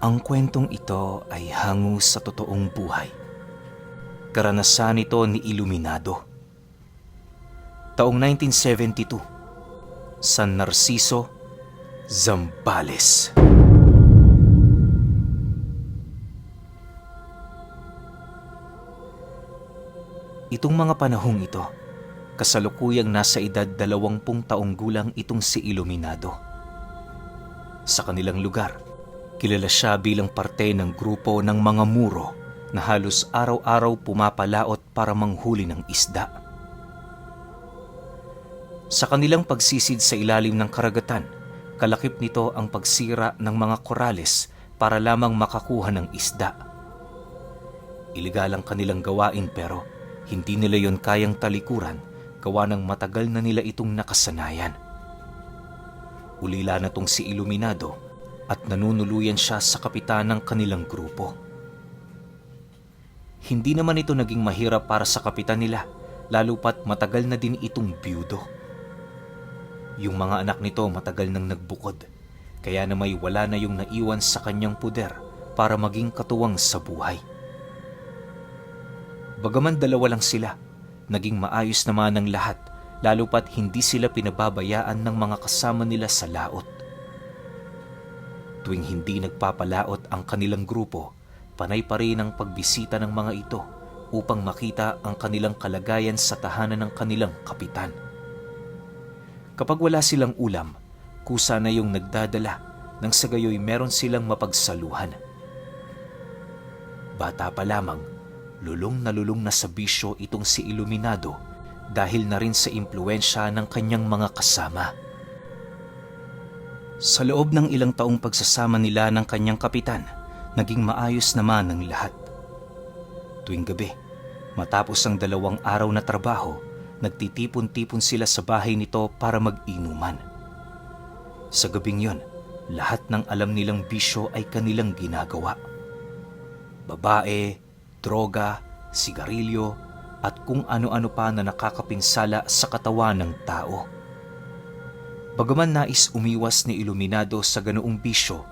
Ang kwentong ito ay hango sa totoong buhay. Karanasan ito ni Iluminado. Taong 1972, San Narciso, Zambales. Itong mga panahong ito, kasalukuyang nasa edad 20 taong gulang itong si Iluminado. Sa kanilang lugar, kilala siya bilang parte ng grupo ng mga muro na halos araw-araw pumapalaot para manghuli ng isda. Sa kanilang pagsisid sa ilalim ng karagatan, kalakip nito ang pagsira ng mga korales para lamang makakuha ng isda. Iligal ang kanilang gawain pero hindi nila yon kayang talikuran gawa ng matagal na nila itong nakasanayan. Ulila na tong si Iluminado at nanunuluyan siya sa kapitan ng kanilang grupo. Hindi naman ito naging mahirap para sa kapitan nila, lalo pat matagal na din itong biyudo. Yung mga anak nito matagal nang nagbukod, kaya na may wala na yung naiwan sa kanyang puder para maging katuwang sa buhay. Bagaman dalawa lang sila, naging maayos naman ang lahat, lalo pat hindi sila pinababayaan ng mga kasama nila sa laot. Tuwing hindi nagpapalaot ang kanilang grupo, panay pa rin ang pagbisita ng mga ito upang makita ang kanilang kalagayan sa tahanan ng kanilang kapitan. Kapag wala silang ulam, kusa na yung nagdadala nang sa gayoy meron silang mapagsaluhan. Bata pa lamang, lulong na sa bisyo itong si Iluminado dahil na rin sa impluensya ng kanyang mga kasama. Sa loob ng ilang taong pagsasama nila ng kanyang kapitan, naging maayos naman ang lahat. Tuwing gabi, matapos ang 2 araw na trabaho, nagtitipon-tipon sila sa bahay nito para mag-inuman. Sa gabing yon, lahat ng alam nilang bisyo ay kanilang ginagawa. Babae, droga, sigarilyo, at kung ano-ano pa na nakakapinsala sa katawan ng tao. Bagaman nais umiwas ni Iluminado sa ganoong bisyo,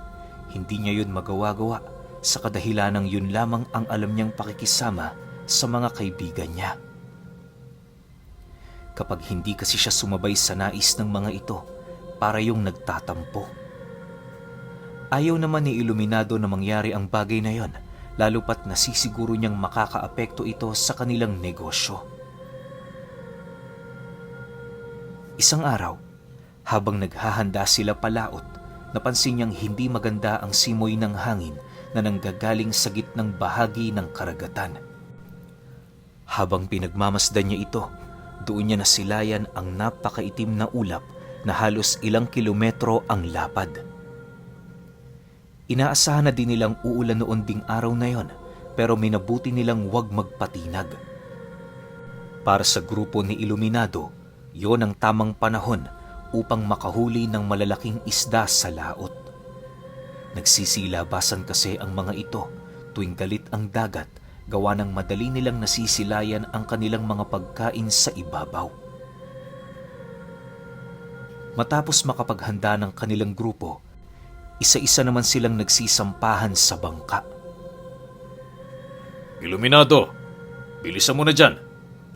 hindi niya yun magawa-gawa sa kadahilanang yun lamang ang alam niyang pakikisama sa mga kaibigan niya. Kapag hindi kasi siya sumabay sa nais ng mga ito, para yung nagtatampo. Ayaw naman ni Iluminado na mangyari ang bagay na yon, lalo pat nasisiguro niyang makakaapekto ito sa kanilang negosyo. Isang araw, habang naghahanda sila palaot, napansin niyang hindi maganda ang simoy ng hangin na nanggagaling sa gitnang bahagi ng karagatan. Habang pinagmamasdan niya ito, doon niya nasilayan ang napakaitim na ulap na halos ilang kilometro ang lapad. Inaasahan na din nilang uulan noon ding araw na yon, pero minabuti nilang huwag magpatinag. Para sa grupo ni Iluminado, yon ang tamang panahon upang makahuli ng malalaking isda sa laot. Nagsisilabasan kasi ang mga ito tuwing galit ang dagat, gawa ng madali nilang nasisilayan ang kanilang mga pagkain sa ibabaw. Matapos makapaghanda ng kanilang grupo, isa-isa naman silang nagsisampahan sa bangka. Iluminado, bilisan mo na dyan.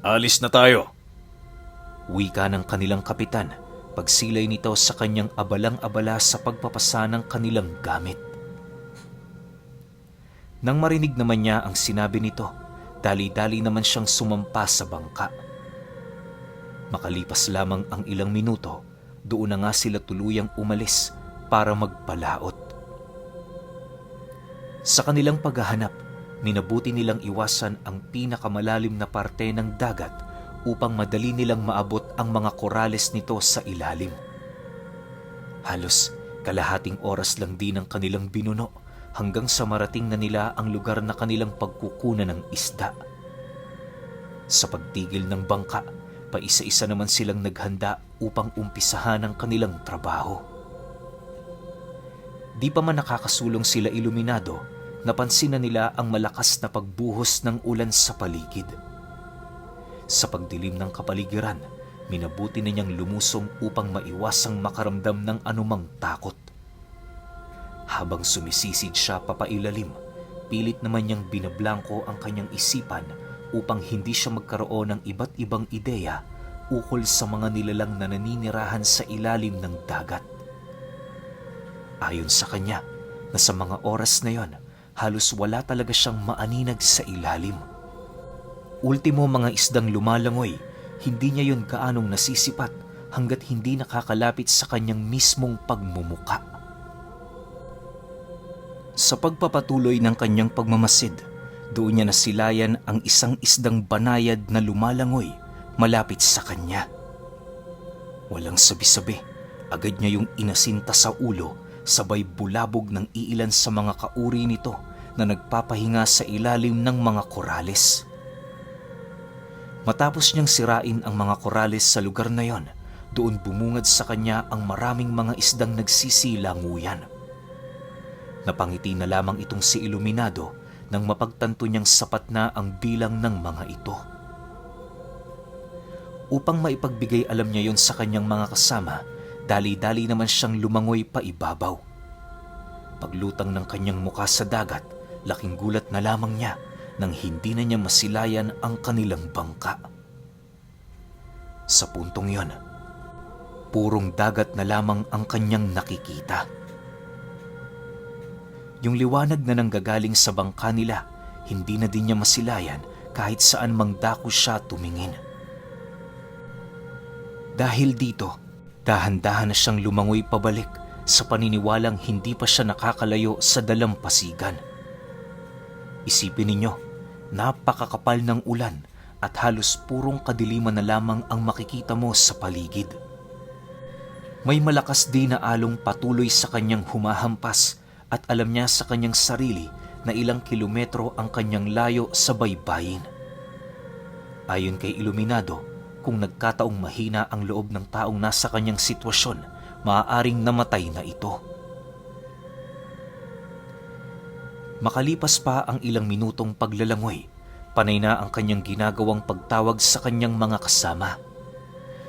Alis na tayo. Wika ng kanilang kapitan, pagsilay nito sa kanyang abalang-abala sa pagpapasa ng kanilang gamit. Nang marinig naman niya ang sinabi nito, dali-dali naman siyang sumampa sa bangka. Makalipas lamang ang ilang minuto, doon na nga sila tuluyang umalis para magpalaot. Sa kanilang paghahanap, minabuti nilang iwasan ang pinakamalalim na parte ng dagat upang madali nilang maabot ang mga korales nito sa ilalim. Halos kalahating oras lang din ang kanilang binuno hanggang sa marating na nila ang lugar na kanilang pagkukunan ng isda. Sa pagtigil ng bangka, paisa-isa naman silang naghanda upang umpisahan ang kanilang trabaho. Di pa man nakakasulong sila Iluminado, napansin na nila ang malakas na pagbuhos ng ulan sa paligid. Sa pagdilim ng kapaligiran, minabuti na niyang lumusong upang maiwasang makaramdam ng anumang takot. Habang sumisisid siya papailalim, pilit naman niyang binablangko ang kanyang isipan upang hindi siya magkaroon ng iba't ibang ideya ukol sa mga nilalang na naninirahan sa ilalim ng dagat. Ayon sa kanya, na sa mga oras na yon, halos wala talaga siyang maaninag sa ilalim. Ultimo mga isdang lumalangoy, hindi niya yon gaanong nasisipat hanggat hindi nakakalapit sa kanyang mismong pagmumuka. Sa pagpapatuloy ng kanyang pagmamasid, doon niya nasilayan ang isang isdang banayad na lumalangoy malapit sa kanya. Walang sabi-sabi, agad niya yung inasinta sa ulo, sabay bulabog ng iilan sa mga kauri nito na nagpapahinga sa ilalim ng mga korales. Matapos niyang sirain ang mga korales sa lugar na yon, doon bumungad sa kanya ang maraming mga isdang nagsisilanguyan. Napangiti na lamang itong si Iluminado nang mapagtanto niyang sapat na ang bilang ng mga ito. Upang maipagbigay alam niya yon sa kanyang mga kasama, dali-dali naman siyang lumangoy pa ibabaw. Paglutang ng kanyang muka sa dagat, laking gulat na lamang niya nang hindi na niya masilayan ang kanilang bangka. Sa puntong yon, purong dagat na lamang ang kanyang nakikita. Yung liwanag na nanggagaling sa bangka nila, hindi na din niya masilayan kahit saan mang dako siya tumingin. Dahil dito, dahan-dahan na siyang lumangoy pabalik sa paniniwalang hindi pa siya nakakalayo sa dalampasigan. Isipin ninyo, napakakapal ng ulan at halos purong kadiliman na lamang ang makikita mo sa paligid. May malakas din na along patuloy sa kanyang humahampas at alam niya sa kanyang sarili na ilang kilometro ang kanyang layo sa baybayin. Ayon kay Iluminado, kung nagkataong mahina ang loob ng taong nasa kanyang sitwasyon, maaaring namatay na ito. Makalipas pa ang ilang minutong paglalangoy, panay na ang kanyang ginagawang pagtawag sa kanyang mga kasama.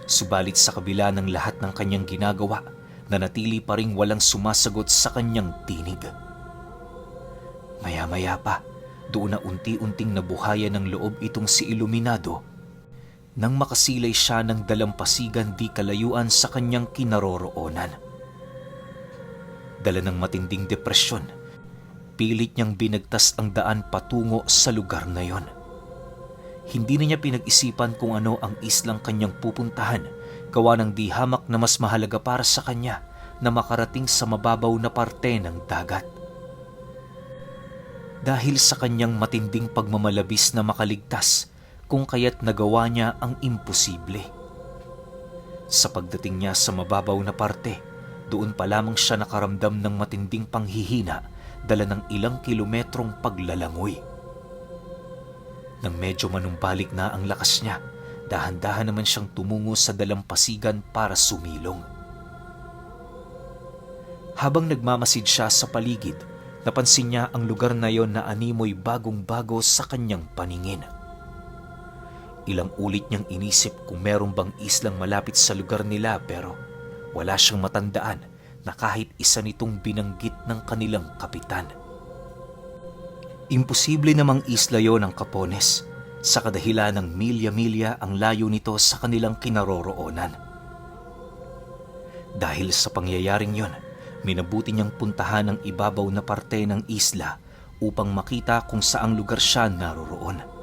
Subalit sa kabila ng lahat ng kanyang ginagawa, nanatili pa ring walang sumasagot sa kanyang tinig. Maya-maya pa, doon na unti-unting nabuhayan ng loob itong si Iluminado nang makasilay siya ng dalampasigan di kalayuan sa kanyang kinaroroonan. Dala ng matinding depresyon, pilit niyang binagtas ang daan patungo sa lugar na yon. Hindi na niya pinag-isipan kung ano ang islang kanyang pupuntahan, gawa ng di hamak na mas mahalaga para sa kanya na makarating sa mababaw na parte ng dagat. Dahil sa kanyang matinding pagmamalabis na makaligtas, kung kaya't nagawa niya ang imposible. Sa pagdating niya sa mababaw na parte, doon pa lamang siya nakaramdam ng matinding panghihina dala ng ilang kilometrong paglalangoy. Nang medyo manumbalik na ang lakas niya, dahan-dahan naman siyang tumungo sa dalampasigan para sumilong. Habang nagmamasid siya sa paligid, napansin niya ang lugar na yon na animoy bagong-bago sa kanyang paningin. Ilang ulit niyang inisip kung meron bang islang malapit sa lugar nila pero wala siyang matandaan na kahit isa nitong binanggit ng kanilang kapitan. Imposible namang isla yon ng Capones sa kadahilan ng milya-milya ang layo nito sa kanilang kinaroroonan. Dahil sa pangyayaring yon, minabuti niyang puntahan ang ibabaw na parte ng isla upang makita kung saang lugar siya naroroon.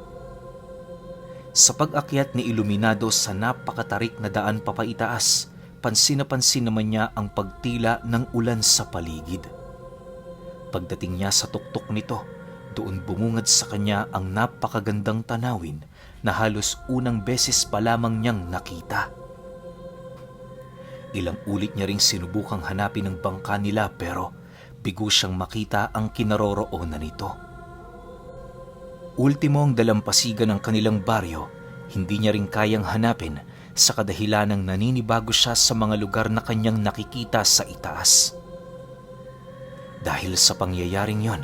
Sa pag-akyat ni Iluminado sa napakatarik na daan papaitaas, pansin na pansin naman niya ang pagtila ng ulan sa paligid. Pagdating niya sa tuktok nito, doon bumungad sa kanya ang napakagandang tanawin na halos unang beses pa lamang niyang nakita. Ilang ulit niya ring sinubukang hanapin ang bangka nila pero bigo siyang makita ang kinaroroonan nito. Ultimo ang dalampasigan ng kanilang baryo, hindi niya rin kayang hanapin sa kadahilanang naninibago siya sa mga lugar na kanyang nakikita sa itaas. Dahil sa pangyayaring yon,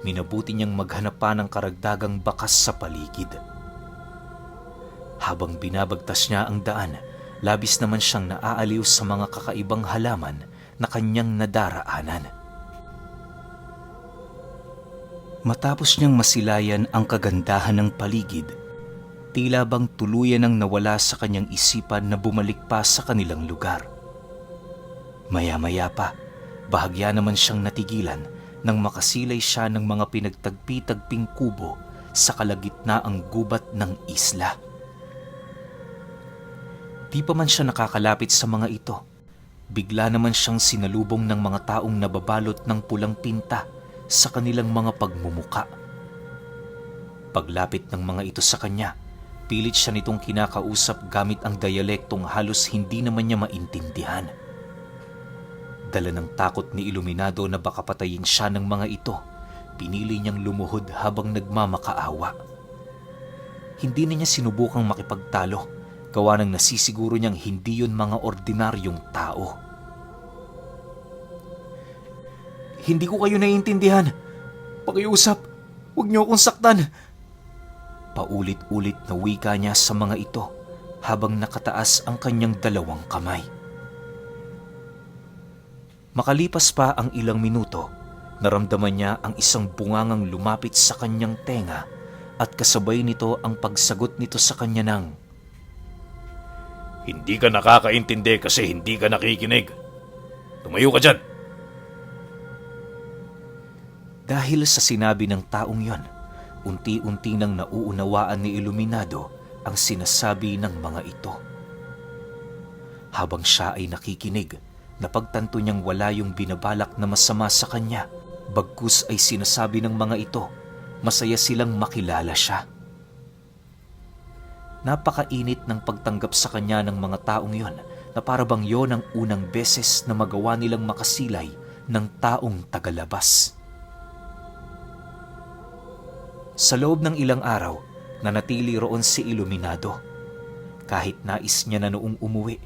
minabuti niyang maghanap pa ng karagdagang bakas sa paligid. Habang binabagtas niya ang daan, labis naman siyang naaaliw sa mga kakaibang halaman na kanyang nadaraanan. Matapos niyang masilayan ang kagandahan ng paligid, tila bang tuluyan ang nawala sa kanyang isipan na bumalik pa sa kanilang lugar. Maya-maya pa, bahagya naman siyang natigilan nang makasilay siya ng mga pinagtagpi-tagping kubo sa kalagitnaang gubat ng isla. Di pa man siya nakakalapit sa mga ito, bigla naman siyang sinalubong ng mga taong nababalot ng pulang tinta sa kanilang mga pagmumuka. Paglapit ng mga ito sa kanya, pilit siya nitong kinakausap gamit ang dialektong halos hindi naman niya maintindihan. Dala ng takot ni Iluminado na baka patayin siya ng mga ito, pinili niyang lumuhod habang nagmamakaawa. Hindi na niya sinubukang makipagtalo, gawa ng nasisiguro niyang hindi yun mga ordinaryong tao. Hindi ko kayo naiintindihan. Pakiusap, huwag niyo akong saktan. Paulit-ulit na wika niya sa mga ito habang nakataas ang kanyang dalawang kamay. Makalipas pa ang ilang minuto, naramdaman niya ang isang bungangang lumapit sa kanyang tenga at kasabay nito ang pagsagot nito sa kanya ng, Hindi ka nakakaintindi kasi hindi ka nakikinig. Tumayo ka dyan. Dahil sa sinabi ng taong yon, unti-unti nang nauunawaan ni Iluminado ang sinasabi ng mga ito. Habang siya ay nakikinig, napagtanto niyang wala yung binabalak na masama sa kanya, bagkus ay sinasabi ng mga ito, masaya silang makilala siya. Napakainit ng pagtanggap sa kanya ng mga taong yon na parabang yon ang unang beses na magawa nilang makasilay ng taong tagalabas. Sa loob ng ilang araw, nanatili roon si Iluminado. Kahit nais niya na noong umuwi,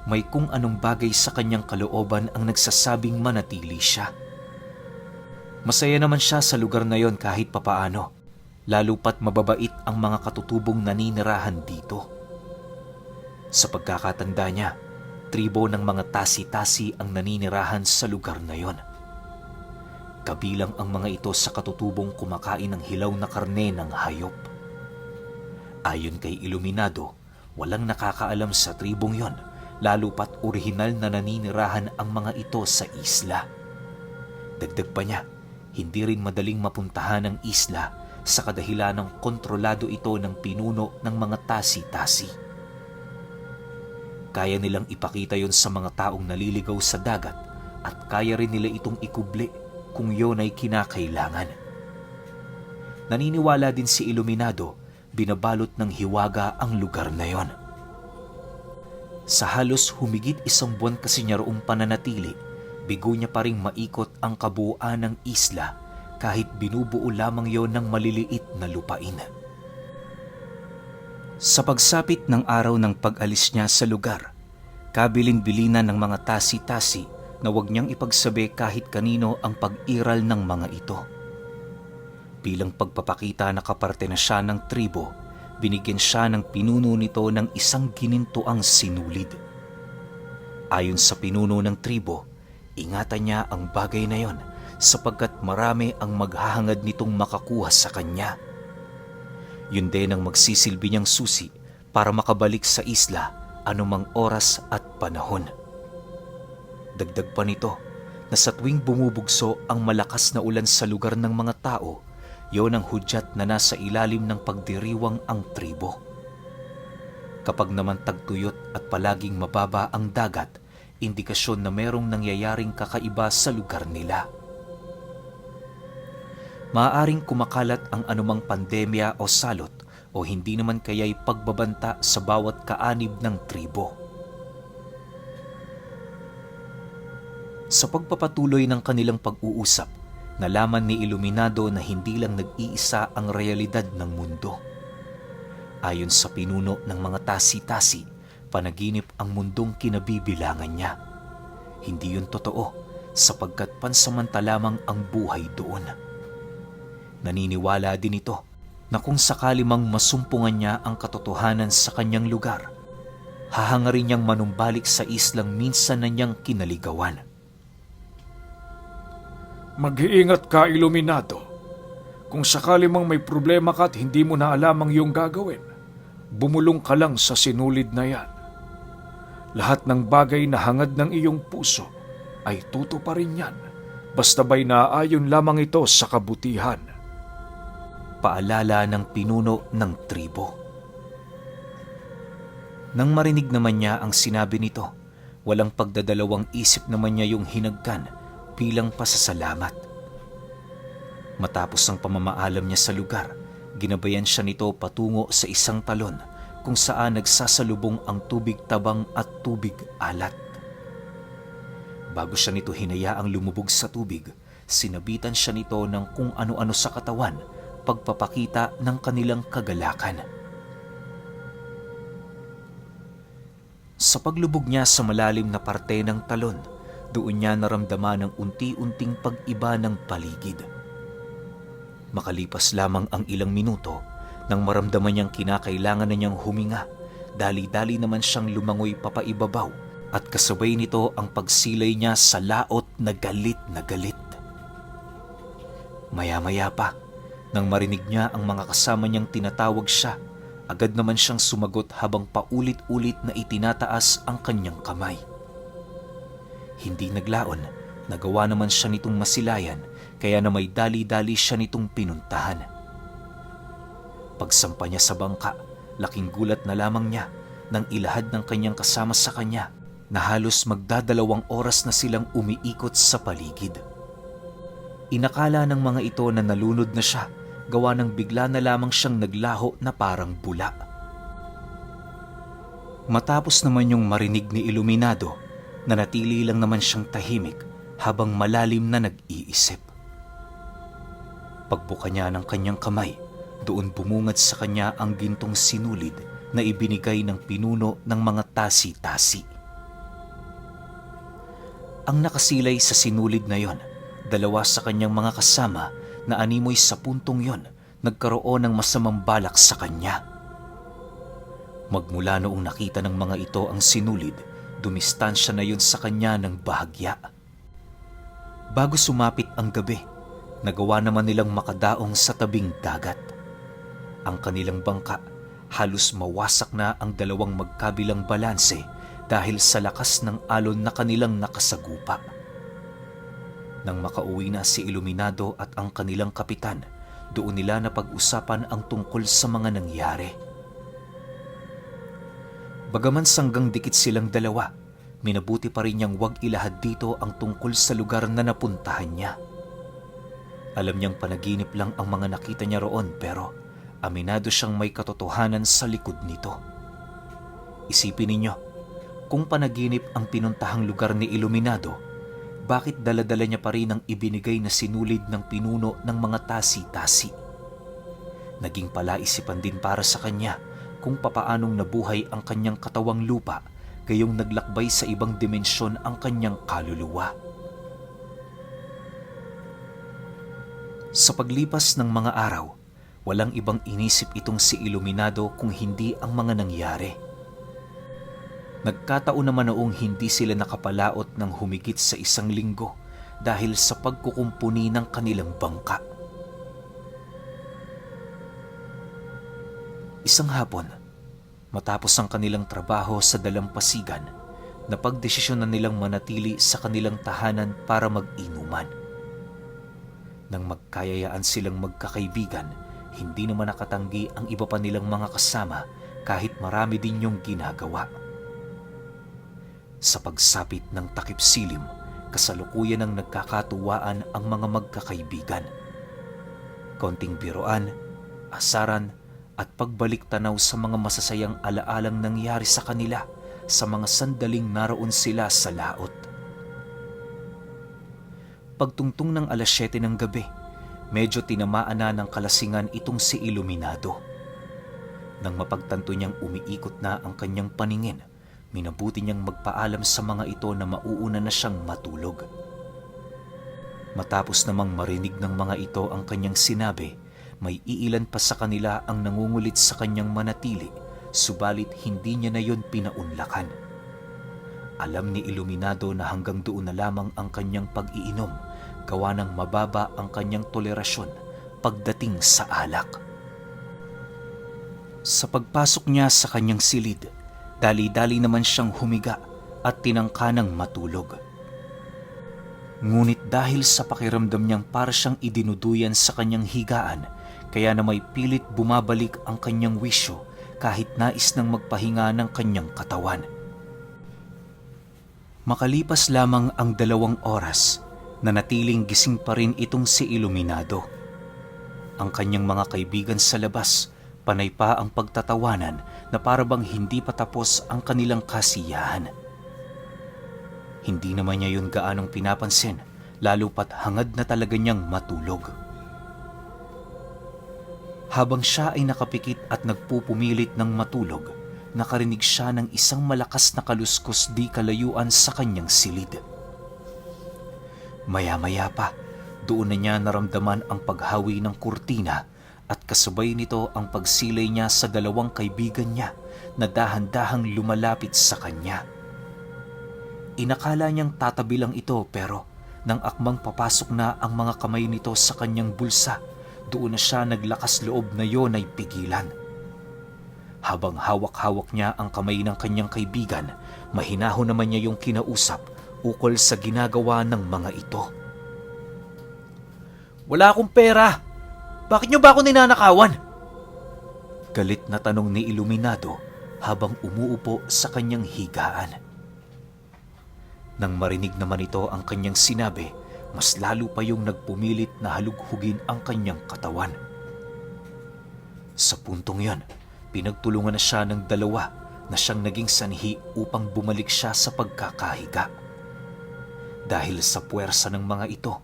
may kung anong bagay sa kanyang kalooban ang nagsasabing manatili siya. Masaya naman siya sa lugar na yon kahit papaano, lalo pat mababait ang mga katutubong naninirahan dito. Sa pagkakatanda niya, tribo ng mga tasi-tasi ang naninirahan sa lugar na yon. Kabilang ang mga ito sa katutubong kumakain ng hilaw na karne ng hayop. Ayon kay Iluminado, walang nakakaalam sa tribong yon, lalo pat orihinal na naninirahan ang mga ito sa isla. Dagdag pa niya, hindi rin madaling mapuntahan ang isla sa kadahilan ng kontrolado ito ng pinuno ng mga tasi-tasi. Kaya nilang ipakita yon sa mga taong naliligaw sa dagat at kaya rin nila itong ikubli kung yon ay kinakailangan. Naniniwala din si Iluminado, binabalot ng hiwaga ang lugar na yon. Sa halos humigit 1 buwan kasi niya roong pananatili, bigo niya pa ring maikot ang kabuuan ng isla kahit binubuo lamang yon ng maliliit na lupain. Sa pagsapit ng araw ng pag-alis niya sa lugar, kabilin-bilinan ng mga tasi-tasi na huwag niyang ipagsabi kahit kanino ang pag-iral ng mga ito. Bilang pagpapakita na kaparte na siya ng tribo, binigyan siya ng pinuno nito ng isang ginintuang sinulid. Ayon sa pinuno ng tribo, ingatan niya ang bagay na yon sapagkat marami ang maghahangad nitong makakuha sa kanya. Yun din ang magsisilbi niyang susi para makabalik sa isla anumang oras at panahon. Dagdag pa nito na sa tuwing bumubugso ang malakas na ulan sa lugar ng mga tao, yon ang hudyat na nasa ilalim ng pagdiriwang ang tribo. Kapag naman tagtuyot at palaging mababa ang dagat, indikasyon na merong nangyayaring kakaiba sa lugar nila. Maaaring kumakalat ang anumang pandemya o salot o hindi naman kaya'y pagbabanta sa bawat kaanib ng tribo. Sa pagpapatuloy ng kanilang pag-uusap, nalaman ni Iluminado na hindi lang nag-iisa ang realidad ng mundo. Ayon sa pinuno ng mga tasi-tasi, panaginip ang mundong kinabibilangan niya. Hindi yun totoo sapagkat pansamanta lamang ang buhay doon. Naniniwala din ito na kung sakali mang masumpungan niya ang katotohanan sa kanyang lugar, hahangarin niyang manumbalik sa islang minsan na niyang kinaligawan. Mag-iingat ka, Iluminado. Kung sakali mang may problema ka at hindi mo na alam ang iyong gagawin, bumulong ka lang sa sinulid na yan. Lahat ng bagay na hangad ng iyong puso ay tutuparin yan, basta ba'y naaayon lamang ito sa kabutihan. Paalala ng pinuno ng tribo. Nang marinig naman niya ang sinabi nito, walang pagdadalawang isip naman niya yung hinagkan bilang pasasalamat. Matapos ang pamamaalam niya sa lugar, ginabayan siya nito patungo sa isang talon kung saan nagsasalubong ang tubig tabang at tubig alat. Bago siya nito hinayaang lumubog sa tubig, sinabitan siya nito ng kung ano-ano sa katawan, pagpapakita ng kanilang kagalakan. Sa paglubog niya sa malalim na parte ng talon, doon niya naramdaman ang unti-unting pag-iba ng paligid. Makalipas lamang ang ilang minuto, nang maramdaman niyang kinakailangan na niyang huminga, dali-dali naman siyang lumangoy papaibabaw at kasabay nito ang pagsilay niya sa laot na galit na galit. Maya-maya pa, nang marinig niya ang mga kasama niyang tinatawag siya, agad naman siyang sumagot habang paulit-ulit na itinataas ang kanyang kamay. Hindi naglaon, nagawa naman siya nitong masilayan, kaya na may dali-dali siya nitong pinuntahan. Pagsampa niya sa bangka, laking gulat na lamang niya nang ilahad ng kanyang kasama sa kanya na halos magdadalawang oras na silang umiikot sa paligid. Inakala ng mga ito na nalunod na siya, gawa ng bigla na lamang siyang naglaho na parang bula. Matapos naman yung marinig ni Iluminado, nanatili lang naman siyang tahimik habang malalim na nag-iisip. Pagbuka niya ng kanyang kamay, doon bumungad sa kanya ang gintong sinulid na ibinigay ng pinuno ng mga tasi-tasi. Ang nakasilay sa sinulid na yon, dalawa sa kanyang mga kasama na animoy sa puntong yon, nagkaroon ng masamang balak sa kanya. Magmula noong nakita ng mga ito ang sinulid, dumistansya na yon sa kanya ng bahagya. Bago sumapit ang gabi, nagawa naman nilang makadaong sa tabing dagat. Ang kanilang bangka, halos mawasak na ang dalawang magkabilang balanse dahil sa lakas ng alon na kanilang nakasagupa. Nang makauwi na si Iluminado at ang kanilang kapitan, doon nila napag-usapan ang tungkol sa mga nangyari. Bagaman sanggang dikit silang dalawa, minabuti pa rin niyang wag ilahad dito ang tungkol sa lugar na napuntahan niya. Alam niyang panaginip lang ang mga nakita niya roon, pero aminado siyang may katotohanan sa likod nito. Isipin ninyo, kung panaginip ang pinuntahang lugar ni Iluminado, bakit dala-dala niya pa rin ang ibinigay na sinulid ng pinuno ng mga tasi-tasi? Naging palaisipan din para sa kanya kung papaanong nabuhay ang kanyang katawang lupa, gayong naglakbay sa ibang dimensyon ang kanyang kaluluwa. Sa paglipas ng mga araw, walang ibang inisip itong si Iluminado kung hindi ang mga nangyari. Nagkataon naman noong hindi sila nakapalaot ng humigit sa 1 linggo dahil sa pagkukumpuni ng kanilang bangka. Isang hapon, matapos ang kanilang trabaho sa dalampasigan, napagdesisyon na nilang manatili sa kanilang tahanan para mag-inuman. Nang magkayayaan silang magkakaibigan, hindi naman nakatanggi ang iba pa nilang mga kasama kahit marami din yung ginagawa. Sa pagsapit ng takip silim, kasalukuyan ng nagkakatuwaan ang mga magkakaibigan. Konting biroan, asaran at pagbalik tanaw sa mga masasayang alaalang nangyari sa kanila sa mga sandaling naroon sila sa laot. Pagtungtong ng 7:00 ng gabi, medyo tinamaan na ng kalasingan itong si Iluminado. Nang mapagtanto niyang umiikot na ang kanyang paningin, minabuti niyang magpaalam sa mga ito na mauuna na siyang matulog. Matapos namang marinig ng mga ito ang kanyang sinabi, may iilan pa sa kanila ang nangungulit sa kanyang manatili, subalit hindi niya na yon pinaunlakan. Alam ni Iluminado na hanggang doon na lamang ang kanyang pag-iinom, gawa ng mababa ang kanyang tolerasyon pagdating sa alak. Sa pagpasok niya sa kanyang silid, dali-dali naman siyang humiga at tinangka ng matulog. Ngunit dahil sa pakiramdam niyang para siyang idinuduyan sa kanyang higaan, kaya na may pilit bumabalik ang kanyang wisyo kahit nais nang magpahinga ng kanyang katawan. Makalipas lamang ang 2 oras, nanatiling gising pa rin itong si Iluminado. Ang kanyang mga kaibigan sa labas, panay pa ang pagtatawanan na parabang hindi pa tapos ang kanilang kasiyahan. Hindi naman niya yun gaanong pinapansin, lalo pat hangad na talaga niyang matulog. Habang siya ay nakapikit at nagpupumilit ng matulog, nakarinig siya ng isang malakas na kaluskos di kalayuan sa kanyang silid. Maya-maya pa, doon na niya naramdaman ang paghawi ng kurtina at kasabay nito ang pagsilay niya sa 2 kaibigan niya na dahan-dahang lumalapit sa kanya. Inakala niyang tatabi lang ito pero nang akmang papasok na ang mga kamay nito sa kanyang bulsa, doon na siya naglakas loob na yon ay pigilan. Habang hawak-hawak niya ang kamay ng kanyang kaibigan, mahinahon naman niya yung kinausap ukol sa ginagawa ng mga ito. Wala akong pera! Bakit niyo ba ako ninanakawan? Galit na tanong ni Iluminado habang umuupo sa kanyang higaan. Nang marinig naman ito ang kanyang sinabi, mas lalo pa yung nagpumilit na halughugin ang kanyang katawan. Sa puntong yon, pinagtulungan na siya ng 2 na siyang naging sanhi upang bumalik siya sa pagkakahiga. Dahil sa puwersa ng mga ito,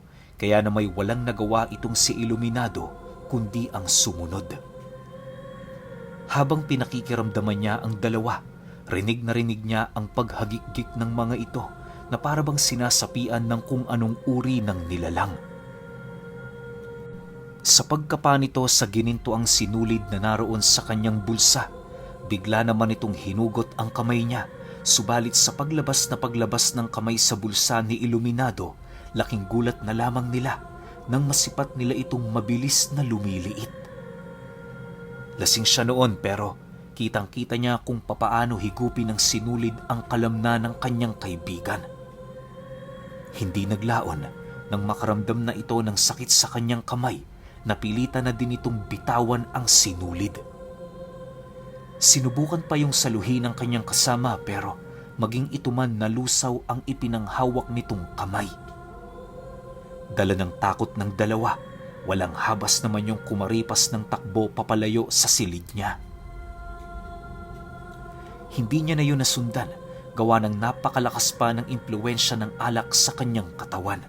kaya na may walang nagawa itong si Iluminado kundi ang sumunod. Habang pinakikiramdaman niya ang 2, rinig na rinig niya ang paghagikgik ng mga ito na parabang sinasapian ng kung anong uri ng nilalang. Sa pagkapa nito sa ginintuang sinulid na naroon sa kanyang bulsa, bigla naman itong hinugot ang kamay niya, subalit sa paglabas ng kamay sa bulsa ni Iluminado, laking gulat na lamang nila nang masipat nila itong mabilis na lumiliit. Lasing siya noon pero kitang-kita niya kung papaano higupin ng sinulid ang kalamnan ng kanyang kaibigan. Hindi naglaon nang makaramdam na ito ng sakit sa kanyang kamay, napilitan na din itong bitawan ang sinulid. Sinubukan pa yung saluhin ng kanyang kasama pero maging ito man nalusaw ang ipinanghawak nitong kamay. Dala ng takot ng 2, walang habas naman yung kumaripas ng takbo papalayo sa silid niya. Hindi niya na yun nasundan, gawa ng napakalakas pa ng impluwensya ng alak sa kanyang katawan.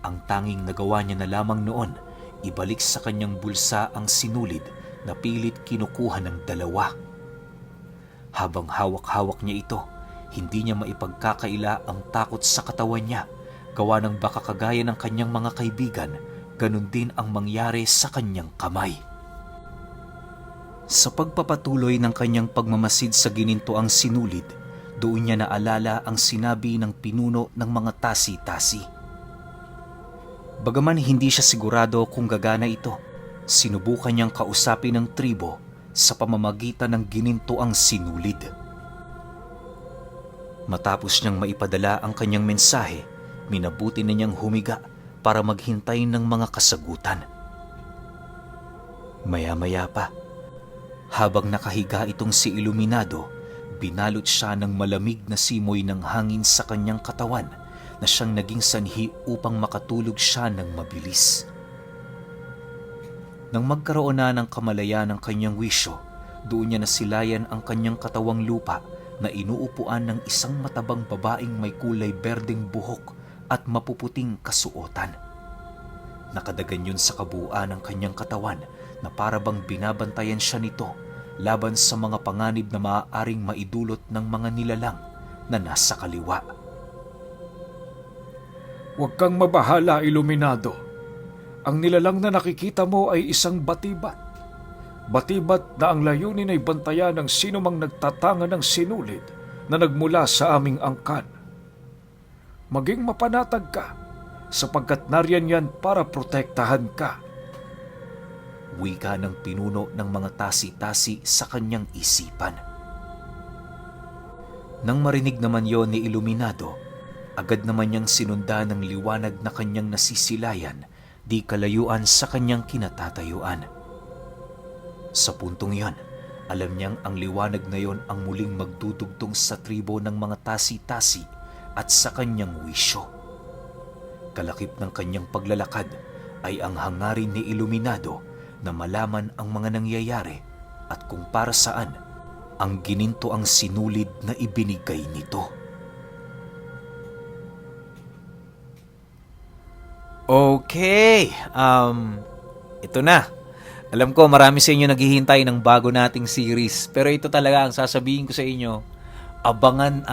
Ang tanging nagawa niya na lamang noon, ibalik sa kanyang bulsa ang sinulid na pilit kinukuha ng 2. Habang hawak-hawak niya ito, hindi niya maipagkakaila ang takot sa katawan niya, gawa ng baka kagaya ng kanyang mga kaibigan, ganun din ang mangyari sa kanyang kamay. Sa pagpapatuloy ng kanyang pagmamasid sa ginintuang sinulid, doon niya naalala ang sinabi ng pinuno ng mga tasi-tasi. Bagaman hindi siya sigurado kung gagana ito, sinubukan niyang kausapin ng tribo sa pamamagitan ng ginintuang sinulid. Matapos niyang maipadala ang kanyang mensahe, minabuti na niyang humiga para maghintay ng mga kasagutan. Maya-maya pa, habang nakahiga itong si Iluminado, binalot siya ng malamig na simoy ng hangin sa kanyang katawan na siyang naging sanhi upang makatulog siya ng mabilis. Nang magkaroon na ng kamalayan ng kanyang wisyo, doon niya nasilayan ang kanyang katawang lupa na inuupuan ng isang matabang babaeng may kulay berdeng buhok at mapuputing kasuotan. Nakadagan yun sa kabuuan ng kanyang katawan na parabang binabantayan siya nito laban sa mga panganib na maaaring maidulot ng mga nilalang na nasa kaliwa. Huwag kang mabahala, Iluminado. Ang nilalang na nakikita mo ay isang batibat. Batibat na ang layunin ay bantayan ng sinumang nagtatanga ng sinulid na nagmula sa aming angkan. Maging mapanatag ka, sapagkat nariyan yan para protektahan ka. Wika ng pinuno ng mga tasi-tasi sa kanyang isipan. Nang marinig naman yon ni Iluminado, agad naman niyang sinunda ng liwanag na kanyang nasisilayan di kalayuan sa kanyang kinatatayuan. Sa puntong yon, alam niyang ang liwanag na yon ang muling magdudugtong sa tribo ng mga tasi-tasi at sa kanyang wisyo. Kalakip ng kanyang paglalakad ay ang hangarin ni Iluminado na malaman ang mga nangyayari at kung para saan ang gininto ang sinulid na ibinigay nito. Okay, ito na. Alam ko marami sa inyo naghihintay ng bago nating series, pero ito talaga ang sasabihin ko sa inyo. Abangan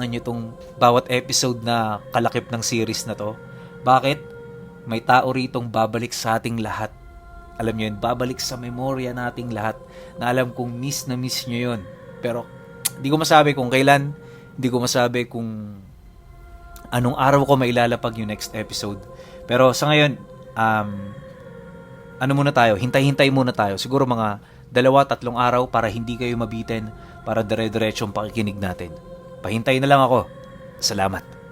nyo itong bawat episode na kalakip ng series na to. Bakit? May tao ritong babalik sa ating lahat. Alam nyo yun, babalik sa memorya nating lahat na alam kong miss na miss nyo yun. Pero hindi ko masabi kung kailan, hindi ko masabi kung anong araw ko mailalapag yung next episode. Pero sa ngayon, hintay-hintay muna tayo. Siguro mga 2-3 araw para hindi kayo mabitin, para dire-diretsong pakikinig natin. Pahintay na lang ako. Salamat.